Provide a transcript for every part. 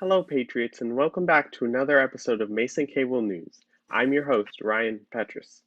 Hello, Patriots, and welcome back to another episode of Mason Cable News. I'm your host, Ryan Petrus.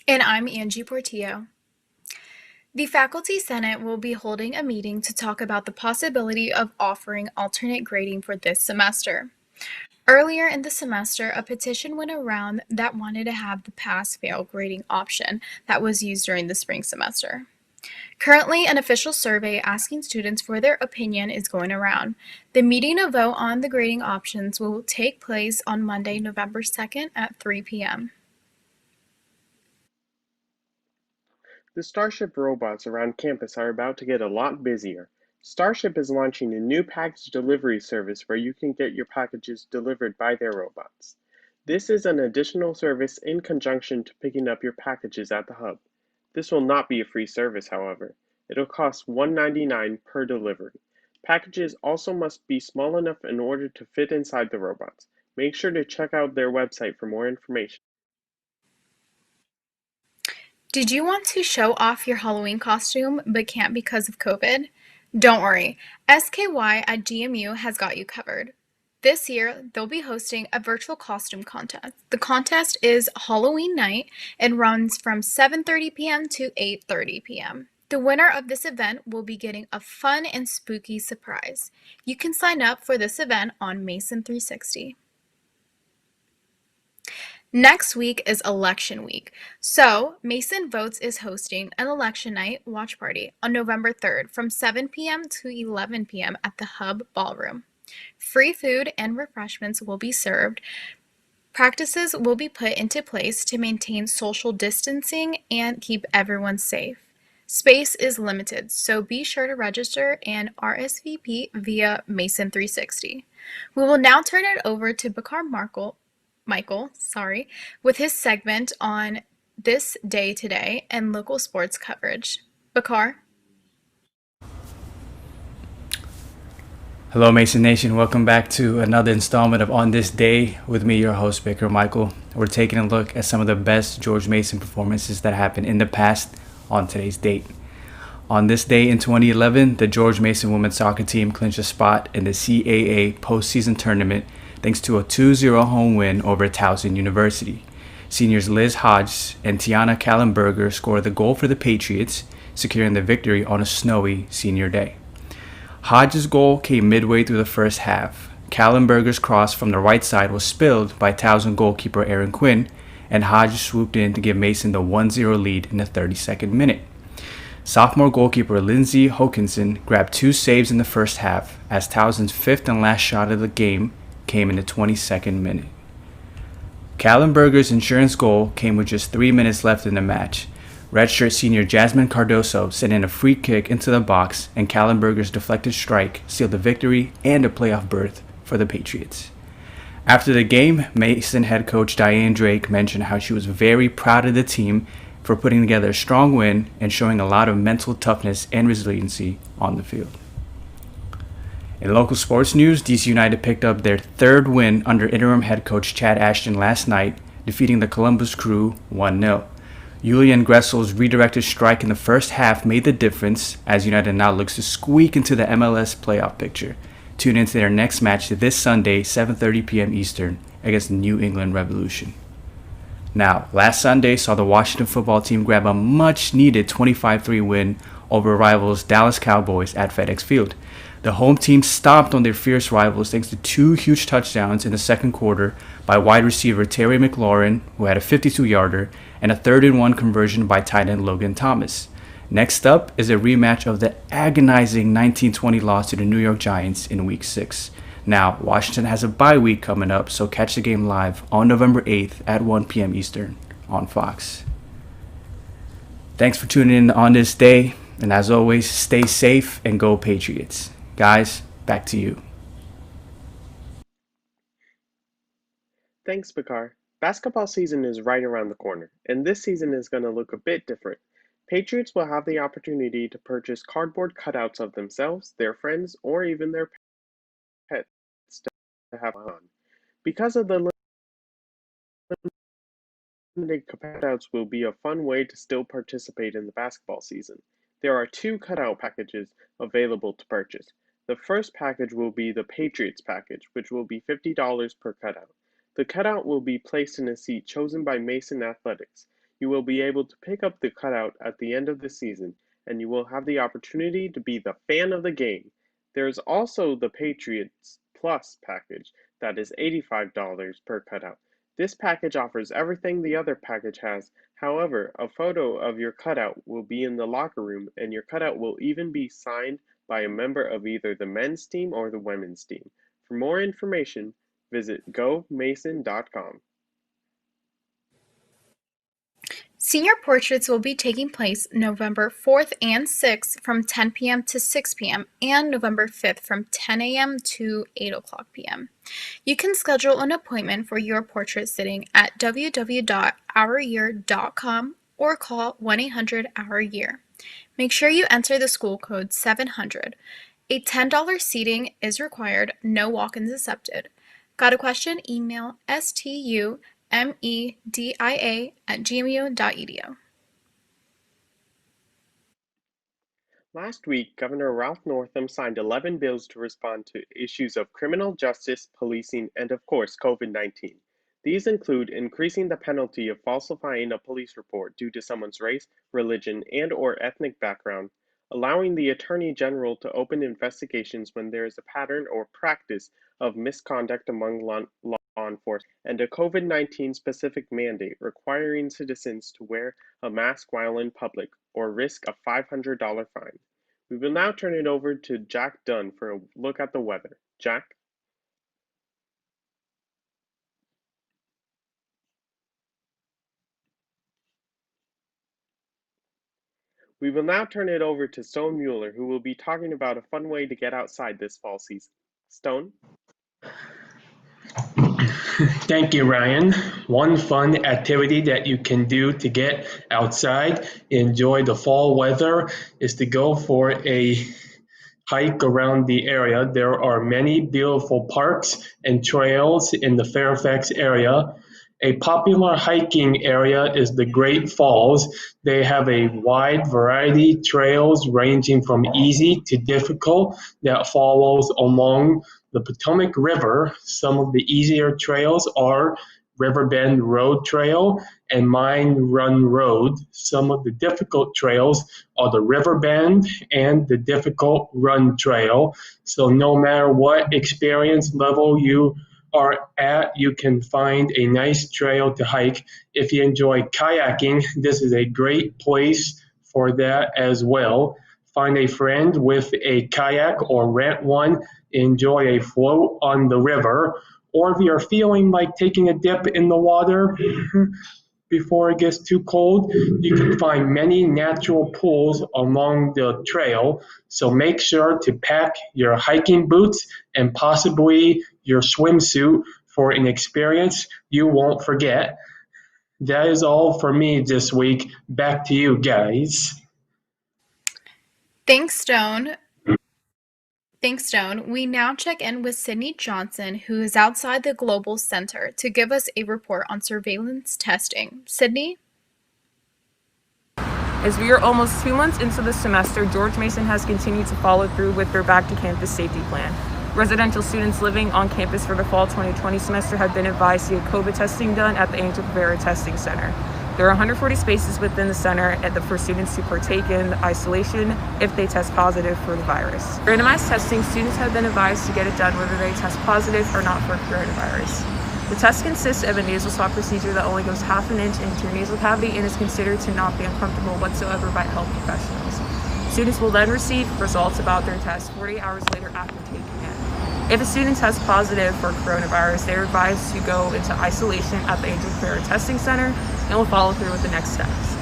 And I'm Angie Portillo. The Faculty Senate will be holding a meeting to talk about the possibility of offering alternate grading for this semester. Earlier in the semester, a petition went around that wanted to have the pass-fail grading option that was used during the spring semester. Currently, an official survey asking students for their opinion is going around. The meeting to vote on the grading options will take place on Monday, November 2nd at 3 p.m. The Starship robots around campus are about to get a lot busier. Starship is launching a new package delivery service where you can get your packages delivered by their robots. This is an additional service in conjunction to picking up your packages at the hub. This will not be a free service, however. It'll cost $1.99 per delivery. Packages also must be small enough in order to fit inside the robots. Make sure to check out their website for more information. Did you want to show off your Halloween costume but can't because of COVID? Don't worry, SKY at GMU has got you covered. This year, they'll be hosting a virtual costume contest. The contest is Halloween night and runs from 7:30 p.m. to 8:30 p.m. The winner of this event will be getting a fun and spooky surprise. You can sign up for this event on Mason 360. Next week is election week, so Mason Votes is hosting an election night watch party on November 3rd from 7 p.m. to 11 p.m. at the Hub Ballroom. Free food and refreshments will be served. Practices will be put into place to maintain social distancing and keep everyone safe. Space is limited, so be sure to register and RSVP via Mason 360. We will now turn it over to Bikar Michael, with his segment on This Day Today and local sports coverage. Bakar? Hello, Mason Nation. Welcome back to another installment of On This Day with me, your host, Bikar Michael. We're taking a look at some of the best George Mason performances that happened in the past on today's date. On this day in 2011, the George Mason women's soccer team clinched a spot in the CAA postseason tournament thanks to a 2-0 home win over Towson University. Seniors Liz Hodge and Tiana Kallenberger scored the goal for the Patriots, securing the victory on a snowy senior day. Hodge's goal came midway through the first half. Kallenberger's cross from the right side was spilled by Towson goalkeeper Aaron Quinn, and Hodge swooped in to give Mason the 1-0 lead in the 32nd minute. Sophomore goalkeeper Lindsay Hokinson grabbed 2 saves in the first half as Towson's 5th and last shot of the game came in the 22nd minute. Kallenberger's insurance goal came with just 3 minutes left in the match. Redshirt senior Jasmine Cardoso sent in a free kick into the box, and Kallenberger's deflected strike sealed the victory and a playoff berth for the Patriots. After the game, Mason head coach Diane Drake mentioned how she was very proud of the team for putting together a strong win and showing a lot of mental toughness and resiliency on the field. In local sports news, DC United picked up their 3rd win under interim head coach Chad Ashton last night, defeating the Columbus Crew 1-0. Julian Gressel's redirected strike in the first half made the difference as United now looks to squeak into the MLS playoff picture. Tune into their next match this Sunday, 7:30 p.m. Eastern, against the New England Revolution. Now, last Sunday saw the Washington football team grab a much-needed 25-3 win over rivals Dallas Cowboys at FedEx Field. The home team stomped on their fierce rivals thanks to 2 huge touchdowns in the second quarter by wide receiver Terry McLaurin, who had a 52-yarder, and a 3rd-and-1 conversion by tight end Logan Thomas. Next up is a rematch of the agonizing 19-20 loss to the New York Giants in Week 6. Now, Washington has a bye week coming up, so catch the game live on November 8th at 1 p.m. Eastern on Fox. Thanks for tuning in on this day, and as always, stay safe and go Patriots. Guys, back to you. Thanks, Bikar. Basketball season is right around the corner, and this season is going to look a bit different. Patriots will have the opportunity to purchase cardboard cutouts of themselves, their friends, or even their pets to have on. Because of the limited cutouts will be a fun way to still participate in the basketball season. There are 2 cutout packages available to purchase. The first package will be the Patriots package, which will be $50 per cutout. The cutout will be placed in a seat chosen by Mason Athletics. You will be able to pick up the cutout at the end of the season, and you will have the opportunity to be the fan of the game. There is also the Patriots Plus package that is $85 per cutout. This package offers everything the other package has. However, a photo of your cutout will be in the locker room, and your cutout will even be signed by a member of either the men's team or the women's team. For more information, visit gomason.com. Senior portraits will be taking place November 4th and 6th from 10 p.m. to 6 p.m. and November 5th from 10 a.m. to 8 o'clock p.m. You can schedule an appointment for your portrait sitting at www.ouryear.com or call 1-800-OUR-YEAR. Make sure you enter the school code 700. A $10 seating is required, no walk-ins accepted. Got a question? Email stumedia@gmu.edu. Last week, Governor Ralph Northam signed 11 bills to respond to issues of criminal justice, policing, and of course, COVID-19. These include increasing the penalty of falsifying a police report due to someone's race, religion, and/or ethnic background, allowing the Attorney General to open investigations when there is a pattern or practice of misconduct among law enforcement, and a COVID-19 specific mandate requiring citizens to wear a mask while in public or risk a $500 fine. We will now turn it over to Jack Dunne for a look at the weather. Jack? We will now turn it over to Stone Mueller, who will be talking about a fun way to get outside this fall season. Stone? Thank you, Ryan. One fun activity that you can do to get outside, enjoy the fall weather, is to go for a hike around the area. There are many beautiful parks and trails in the Fairfax area. A popular hiking area is the Great Falls. They have a wide variety of trails ranging from easy to difficult that follows along the Potomac River. Some of the easier trails are Riverbend Road Trail and Mine Run Road. Some of the difficult trails are the Riverbend and the Difficult Run Trail. So no matter what experience level you are at, you can find a nice trail to hike. If you enjoy kayaking, this is a great place for that as well. Find a friend with a kayak or rent one. Enjoy a float on the river. Or if you're feeling like taking a dip in the water before it gets too cold, you can find many natural pools along the trail. So make sure to pack your hiking boots and possibly your swimsuit for an experience you won't forget. That is all for me this week. Back to you guys. Thanks, Stone. We now check in with Sydney Johnson, who is outside the Global Center, to give us a report on surveillance testing. Sydney? As we are almost 2 months into the semester, George Mason has continued to follow through with their back to campus safety plan. Residential students living on campus for the fall 2020 semester have been advised to get COVID testing done at the Angel Cabrera Testing Center. There are 140 spaces within the center for students to partake in isolation if they test positive for the virus. Randomized testing, students have been advised to get it done whether they test positive or not for coronavirus. The test consists of a nasal swab procedure that only goes half an inch into your nasal cavity and is considered to not be uncomfortable whatsoever by health professionals. Students will then receive results about their test 48 hours later after taking it. If a student tests positive for coronavirus, they are advised to go into isolation at the Angel Cabrera Testing Center and will follow through with the next steps.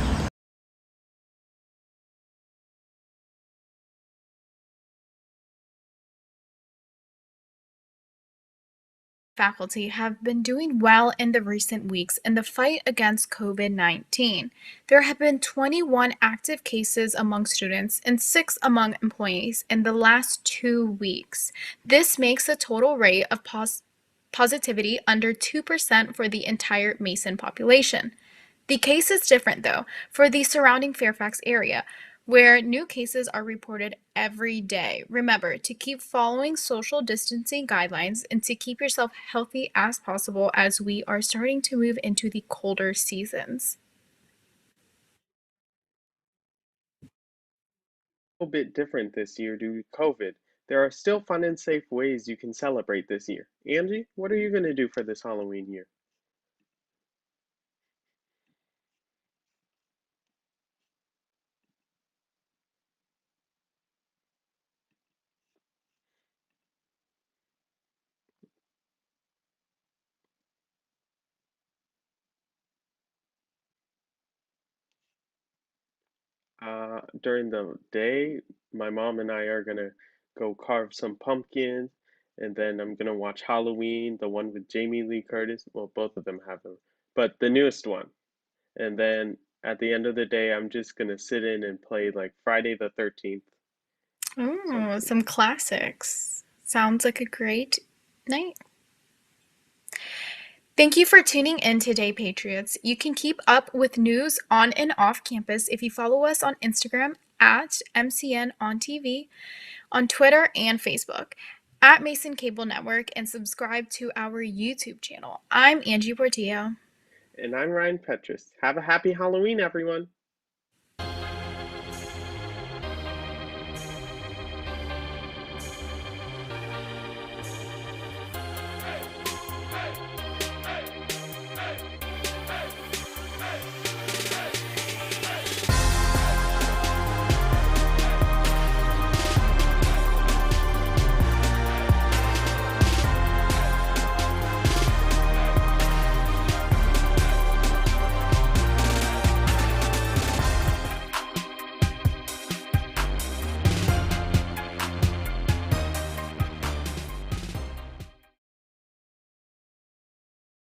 Faculty have been doing well in the recent weeks in the fight against COVID-19. There have been 21 active cases among students and 6 among employees in the last 2 weeks. This makes the total rate of positivity under 2% for the entire Mason population. The case is different, though, for the surrounding Fairfax area, where new cases are reported every day. Remember to keep following social distancing guidelines and to keep yourself healthy as possible as we are starting to move into the colder seasons. A bit different this year due to COVID. There are still fun and safe ways you can celebrate this year. Angie, what are you going to do for this Halloween year? During the day, my mom and I are gonna go carve some pumpkins, and then I'm gonna watch Halloween, the one with Jamie Lee Curtis. Well, both of them have them, but the newest one. And then at the end of the day, I'm just gonna sit in and play like Friday the 13th, Oh, something. some classics. Sounds like a great night. Thank you for tuning in today, Patriots. You can keep up with news on and off campus if you follow us on Instagram at MCN on TV, on Twitter and Facebook at Mason Cable Network, and subscribe to our YouTube channel. I'm Angie Portillo. And I'm Ryan Petrus. Have a happy Halloween, everyone!